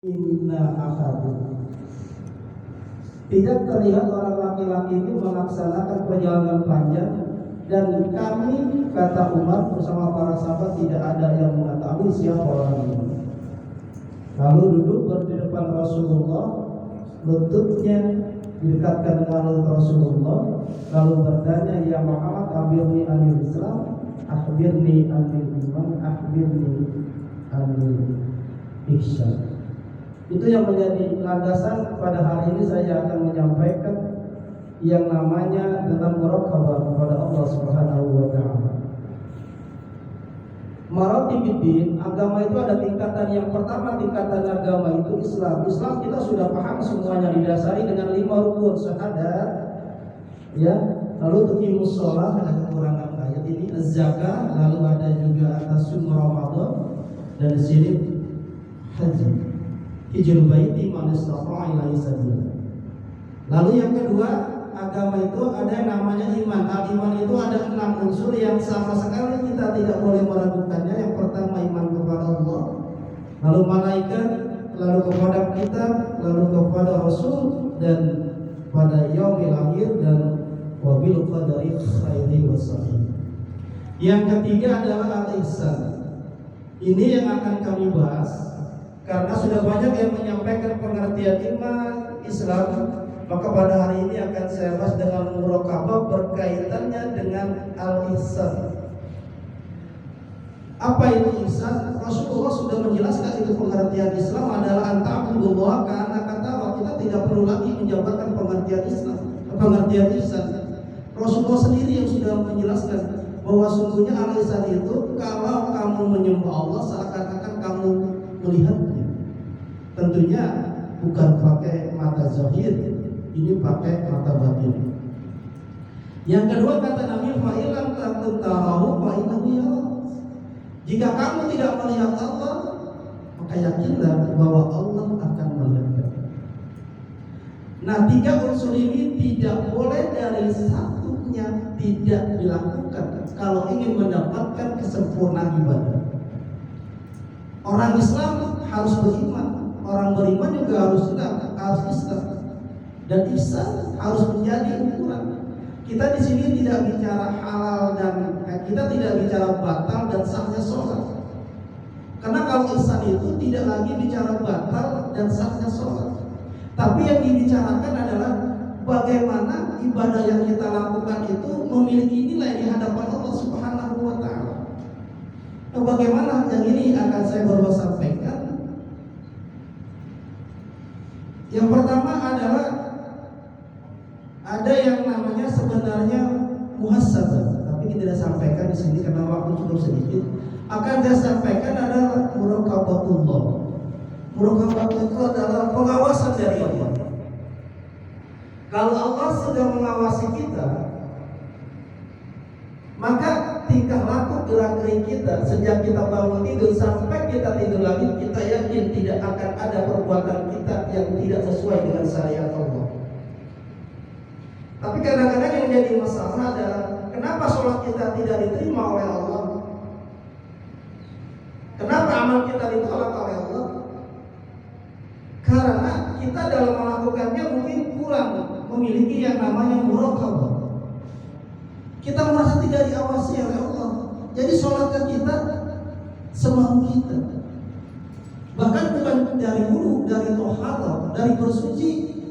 Inna ahadun. Tidak terlihat orang laki-laki itu melaksanakan perjalanan panjang, dan kami, kata Umar bersama para sahabat, tidak ada yang mengetahui siapa orang ini. Lalu duduk berdepan Rasulullah, lututnya didekatkan dengan lutut Rasulullah, lalu bertanya, ya Muhammad, akhbirni anil Islam, akhbirni anil iman, akhbirni anil ihsan. Itu yang menjadi landasan pada hari ini. Saya akan menyampaikan yang namanya tentang muraqabah kepada Allah Subhanahu wa taala. Maratibuddin, agama itu ada tingkatan. Yang pertama, tingkatan agama itu Islam. Islam kita sudah paham semuanya, didasari dengan 5 rukun syahadat, ya. Lalu tuqimus shalah, ada kekurangan ayat ini, zakat, lalu ada juga atasum Ramadan, dan di sini haji. Hijrul baiti man istata'a ilaihi sabila. Lalu yang kedua, agama itu ada yang namanya iman. Iman itu ada 6 unsur yang sama sekali kita tidak boleh meragukannya. Yang pertama, iman kepada Allah, lalu malaikat, lalu kepada kitab, lalu kepada Rasul, dan pada yaumil akhir, dan wabil qadari khairi wa syarri. Yang ketiga adalah al-ihsan. Ini yang akan kami bahas. Karena sudah banyak yang menyampaikan pengertian iman Islam, maka pada hari ini akan saya bahas dengan muraqabah berkaitannya dengan al-ihsan. Apa itu ihsan? Rasulullah sudah menjelaskan itu pengertian Islam adalah anta'budullah karena kata kita tidak perlu lagi menjabarkan pengertian Islam, pengertian ihsan. Rasulullah sendiri yang sudah menjelaskan bahwa sungguhnya al-ihsan itu kalau kamu menyembah Allah seakan-akan kamu melihatnya. Tentunya bukan pakai mata zahir, ini pakai mata batin. Yang kedua, kata Nabi, fa'ilam takun tarahu fa'innahu yarah. Jika kamu tidak melihat Allah, maka yakinlah bahwa Allah akan melihat. Nah, 3 unsur ini tidak boleh dari satunya tidak dilakukan kalau ingin mendapatkan kesempurnaan ibadah. Orang Islam harus beriman. Orang beriman juga harus Islam, dan ihsan harus menjadi ukuran. Kita di sini tidak bicara halal dan kita tidak bicara batal dan sahnya sholat. Karena kalau ihsan itu tidak lagi bicara batal dan sahnya sholat, tapi yang dibicarakan adalah bagaimana ibadah yang kita lakukan itu memiliki nilai di hadapan Allah Subhanahu wa taala. Nah, bagaimana yang ini akan saya baru sampaikan. Yang pertama adalah ada yang namanya sebenarnya muhasabah, tapi kita tidak sampaikan di sini karena waktu cukup sedikit. Akan saya sampaikan adalah muraqabatullah. Muraqabah itu adalah pengawasan dari Allah. Kalau Allah sudah mengawasi kita, maka tingkah laku gerak-gerik kita sejak kita bangun tidur sampai kita tidur lagi, kita yakin tidak akan ada perbuatan kita yang tidak sesuai dengan syariat Allah. Tapi kadang-kadang yang menjadi masalah adalah kenapa sholat kita tidak diterima oleh Allah? Kenapa amal kita ditolak oleh Allah? Karena kita dalam melakukannya mungkin kurang memiliki yang namanya muraqabah. Kita merasa tidak diawasi oleh Allah. Jadi sholatnya kita semau kita. Bahkan bukan dari wudhu, dari toharoh, dari bersuci.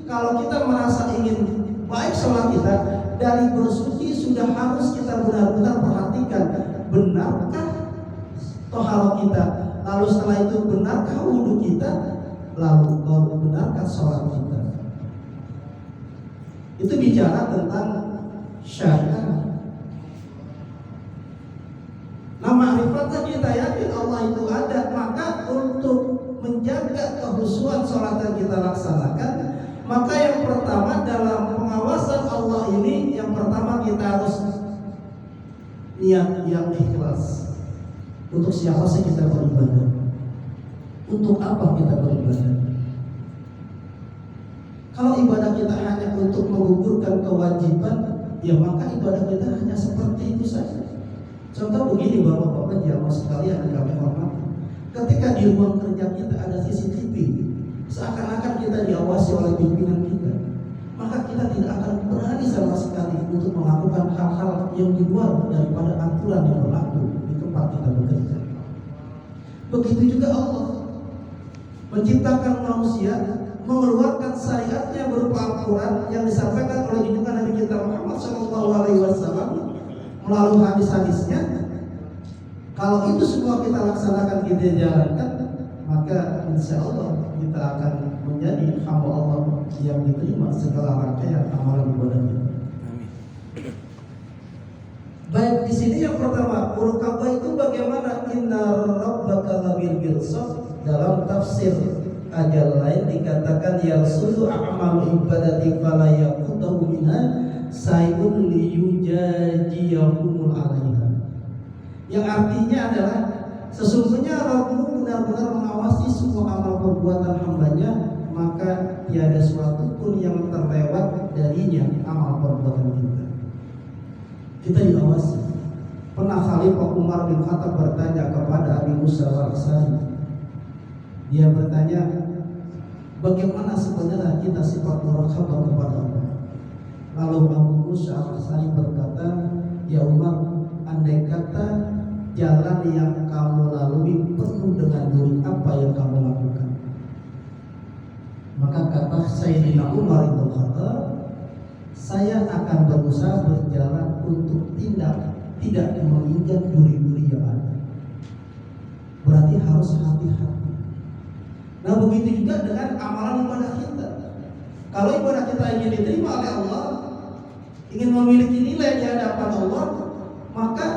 Kalau kita merasa ingin baik sholat kita, dari bersuci sudah harus kita benar-benar perhatikan, benarkah toharoh kita, lalu setelah itu benarkah wudhu kita, lalu baru benarkah sholat kita. Itu bicara tentang syariat. Nah, ma'rifatnya kita yakin Allah itu ada, maka untuk menjaga kehusuan sholat yang kita laksanakan, maka yang pertama dalam pengawasan Allah ini, yang pertama kita harus niat yang ikhlas. Untuk siapa sih kita beribadah? Untuk apa kita beribadah? Kalau ibadah kita hanya untuk menggugurkan kewajiban, ya maka ibadah kita hanya seperti itu saja. Contoh begini, bapak-bapak jamaah sekalian yang kami hormati, ketika di ruang kerja kita ada CCTV, kita diawasi oleh pimpinan kita, maka kita tidak akan berani sama sekali untuk melakukan hal-hal yang di luar daripada aturan yang berlaku di tempat kita bekerja. Begitu juga Allah menciptakan manusia, mengeluarkan syariatnya berupa Al-Quran yang disampaikan oleh junjungan Nabi kita Muhammad SAW melalui hadis-hadisnya. Kalau itu semua kita laksanakan, kita jalankan, maka insya Allah kita akan menjadi hamba Allah yang diterima segala rangkaian amalan ibadah kita. Baik, di sini yang pertama, muraqabah itu bagaimana? Inna rabbaka labil mirsad. Dalam tafsir ajal lain dikatakan yasudu a'malu ibadati fala yaqutu minha sayyun liyujajiyahumul 'alaiha. Yang artinya adalah sesungguhnya Rabbmu benar-benar mengawasi semua amal perbuatan hambanya, maka tiada suatu pun yang terlewat darinya amal perbuatan kita. Kita diawasi. Pernah Khalifah Umar bin Khattab bertanya kepada Abi Musa al-Asy'ari. Dia bertanya, bagaimana sebenarnya kita sifat muraqabah kepada Allah? Lalu Abu Musa al-Asy'ari berkata, ya Umar, andai kata jalan yang kamu lalui penuh dengan duri, apa yang kamu lakukan? Maka kata Sayyidina Umar bin Khattab, saya akan berusaha berjalan untuk tidak menginjak duri-duri yang ada. Berarti harus hati-hati. Nah, begitu juga dengan amalan ibadah kita. Kalau ibadah kita ingin diterima oleh Allah, ingin memiliki nilai di hadapan Allah, maka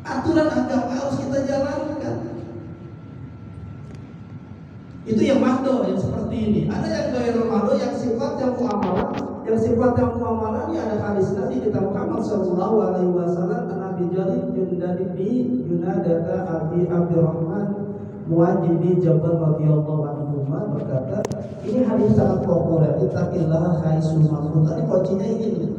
aturan agama harus kita jalankan. Itu yang mahdo, yang seperti ini. Ada yang gairul mahdo, yang sifatnya muamalah. Yang sifatnya muamalah ini ada hadis Nabi kita Muhammad sallallahu alaihi wasallam, Nabi Jarir bin Junadata Abi Abdurrahman Muwajjih bin Jabal radhiyallahu anhu berkata, ini hadis sangat populer, ittaqillah haitsu ma kunta. Tadi kuncinya ini.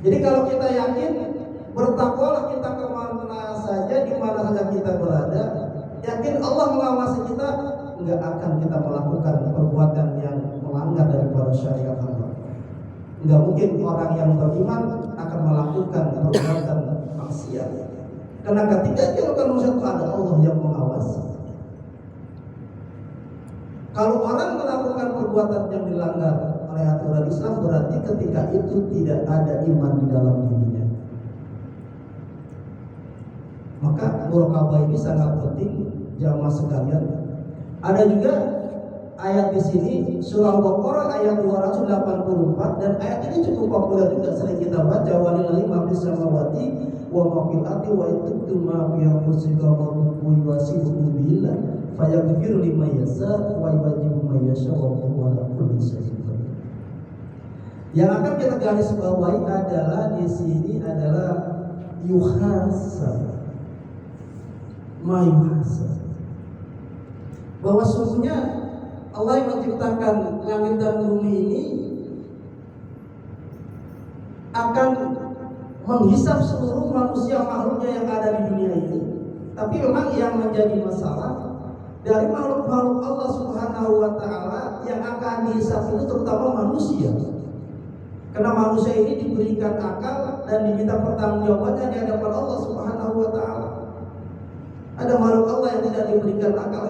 Jadi kalau kita yakin, bertakwalah kita kemana saja, di mana saja kita berada, yakin Allah mengawasi kita, enggak akan kita melakukan perbuatan yang melanggar daripada syariat Allah. Enggak mungkin orang yang beriman akan melakukan perbuatan maksiat. Karena ketika dia melakukan maksiat, ada Allah yang mengawasi. Kalau orang melakukan perbuatan yang dilanggar oleh aturan Islam, berarti ketika itu tidak ada iman di dalam dirinya. Maka muraqabah ini sangat penting, jamaah sekalian. Ada juga ayat di sini surah Al-Baqarah ayat 284, dan ayat ini cukup populer juga, sering kita baca, walillahi ma fis samawati wa ma fil ardi wa in ma fi anfusikum wa yuhasibukum billah fayaghfiru liman yasha wa yu'adhibu man yasha wa huwa ala kulli syai'in qadir. Yang akan kita garis bawahi adalah di sini adalah yuhasab, mayuhasab, bahwa sesungguhnya Allah yang menciptakan langit dan bumi ini akan menghisap seluruh manusia makhluknya yang ada di dunia ini. Tapi memang yang menjadi masalah dari makhluk-makhluk Allah Subhanahu wa Ta'ala yang akan dihisap itu terutama manusia. Karena manusia ini diberikan akal dan diminta pertanggungjawabannya di hadapan Allah Subhanahu wa Ta'ala. Ada makhluk Allah yang tidak diberikan akal.